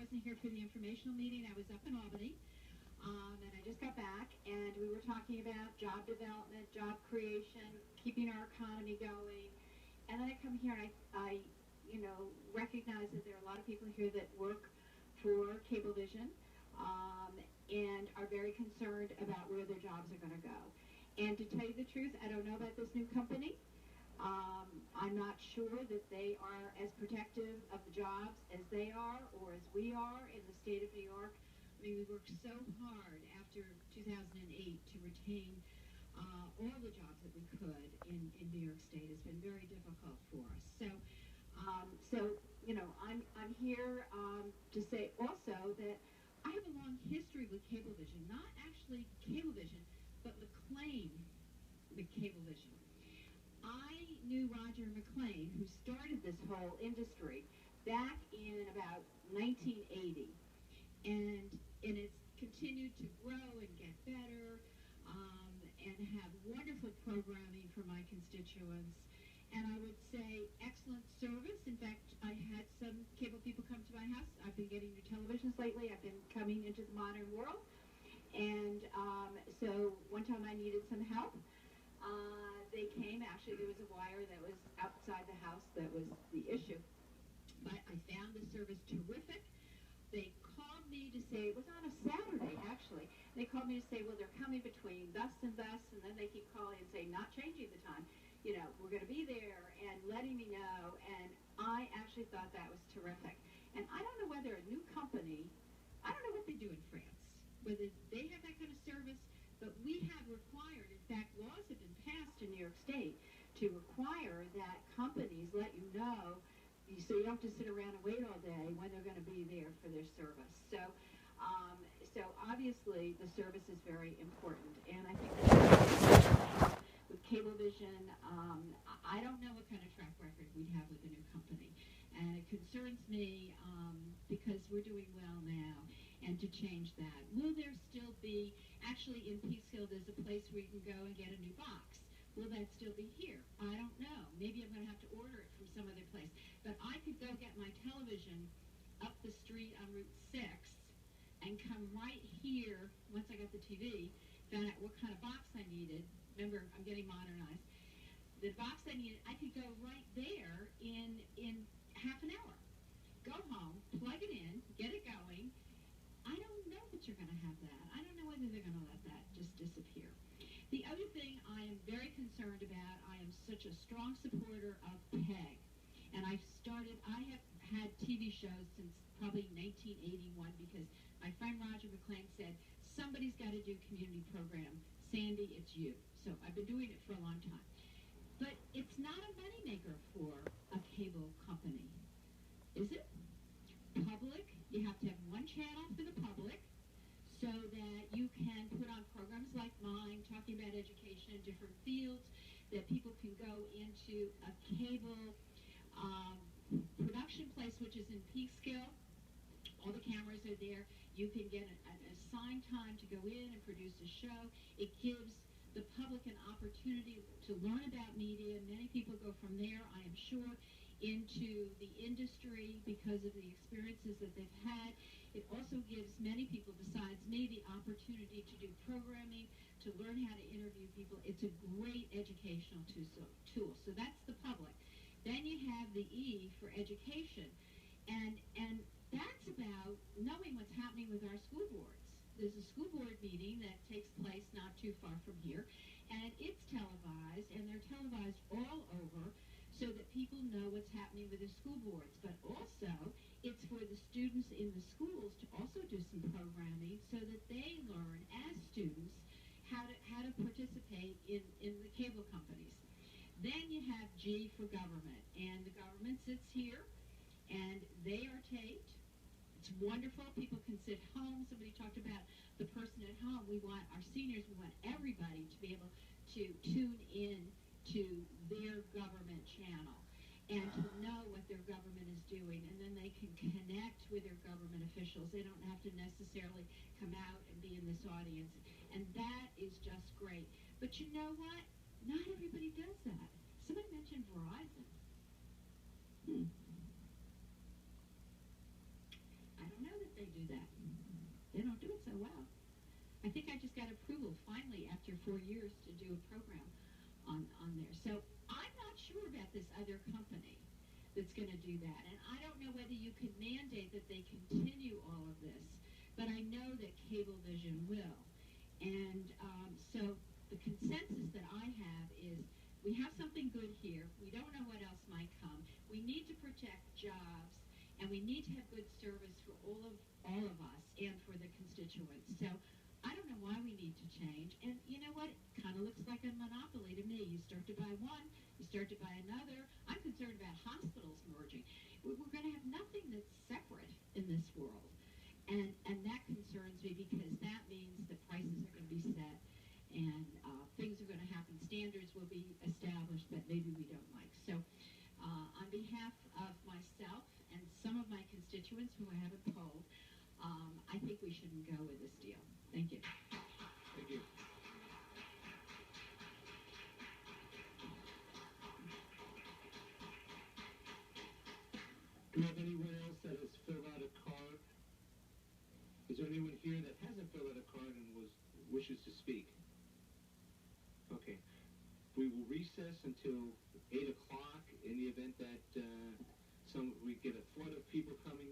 wasn't here for the informational meeting. I was up in Albany, and I just got back, and we were talking about job development, job creation, keeping our economy going. And then I come here, and I recognize that there are a lot of people here that work for Cablevision, and are very concerned about where their jobs are going to go. And to tell you the truth, I don't know about this new company. I'm not sure that they are as protective of the jobs as they are or as we are in the state of New York. I mean, we worked so hard after 2008 to retain all the jobs that we could in New York State. It's been very difficult for us. I'm here to say also that I have a long history with Cablevision, not actually Cablevision, but McLean with Cablevision. I knew Roger McLean, who started this whole industry back in about 1980, and it's continued to grow and get better, and have wonderful programming for my constituents. And I would say excellent service. In fact, I had some cable people come to my house. I've been getting new televisions lately. I've been coming into the modern world. And so one time I needed some help. They came. Actually, there was a wire that was outside the house that was the issue. But I found the service terrific. They called me to say, it was on a Saturday, actually. They called me to say, well, they're coming between thus and thus, and then they keep calling and say, not changing the time. We're going to be there, and letting me know, and I actually thought that was terrific. And I don't know whether a new company, I don't know what they do in France, whether they have that kind of service, but we have required, in fact, laws have been passed in New York State to require that companies let you know, so you don't have to sit around and wait all day when they're going to be there for their service. So obviously the service is very important, and I think with Cablevision, I don't know what kind of track record we'd have with a new company, and it concerns me because we're doing well now, and to change that. Will there still be, actually in Peekskill there's a place where you can go and get a new box. Will that still be here? I don't know. Maybe I'm going to have to order it from some other place. But I could go get my television up the street on Route 6 and come right here, once I got the TV, found out what kind of box I needed. Remember, I'm getting modernized. The box I needed, I could go right there in half an hour. Go home, plug it in, get it going. I don't know that you're going to have that. I don't know whether they're going to let that just disappear. The other thing I am very concerned about, I am such a strong supporter of PEG. And I have had TV shows since probably 1981 because my friend Roger McLean said, somebody's got to do community program. Sandy, it's you. So I've been doing it for a long time. But it's not a moneymaker for a cable company, is it? Public, you have to have one channel for the public so that you can put on programs like mine, talking about education in different fields, that people can go into a cable production place, which is in Peekskill. All the cameras are there. You can get an assigned time to go in and produce a show. It gives the public an opportunity to learn about media. Many people go from there, I am sure, into the industry because of the experiences that they've had. It also gives many people, besides me, the opportunity to do programming, to learn how to interview people. It's a great educational tool. So that's the public. Then you have the E for education. And that's about knowing what's happening with our school boards. There's a school board meeting that takes place not too far from here, and it's televised, and they're televised all over so that people know what's happening with the school boards. But also, it's for the students in the schools to also do some programming so that they learn as students how to participate in the cable companies. Then you have G for government, and the government sits here, and they are taped. It's wonderful. People can sit home. Somebody talked about the person at home. We want our seniors, we want everybody to be able to tune in to their government channel and to know what their government is doing, and then they can connect with their government officials. They don't have to necessarily come out and be in this audience, and that is just great. But you know what? Not everybody does that. Somebody mentioned Verizon. I don't know I think I just got approval finally after 4 years to do a program on there. So I'm not sure about this other company that's going to do that. And I don't know whether you can mandate that they continue all of this, but I know that Cablevision will. And so the consensus that I have is we have something good here. We don't know what else might come. We need to protect jobs, and we need to have good service for all of us and for the constituents. So I don't know why we need to change. And you know what? It kind of looks like a monopoly to me. You start to buy one, you start to buy another. I'm concerned about hospitals merging. We're going to have nothing that's separate in this world. And that concerns me because that means the prices are going to be set and things are going to happen. Standards will be established that maybe we don't like. So on behalf of myself and some of my constituents who I haven't polled, I think we shouldn't go with this deal. Thank you. Thank you. Do we have anyone else that has filled out a card? Is there anyone here that hasn't filled out a card and wishes to speak? Okay. We will recess until 8 o'clock in the event that we get a flood of people coming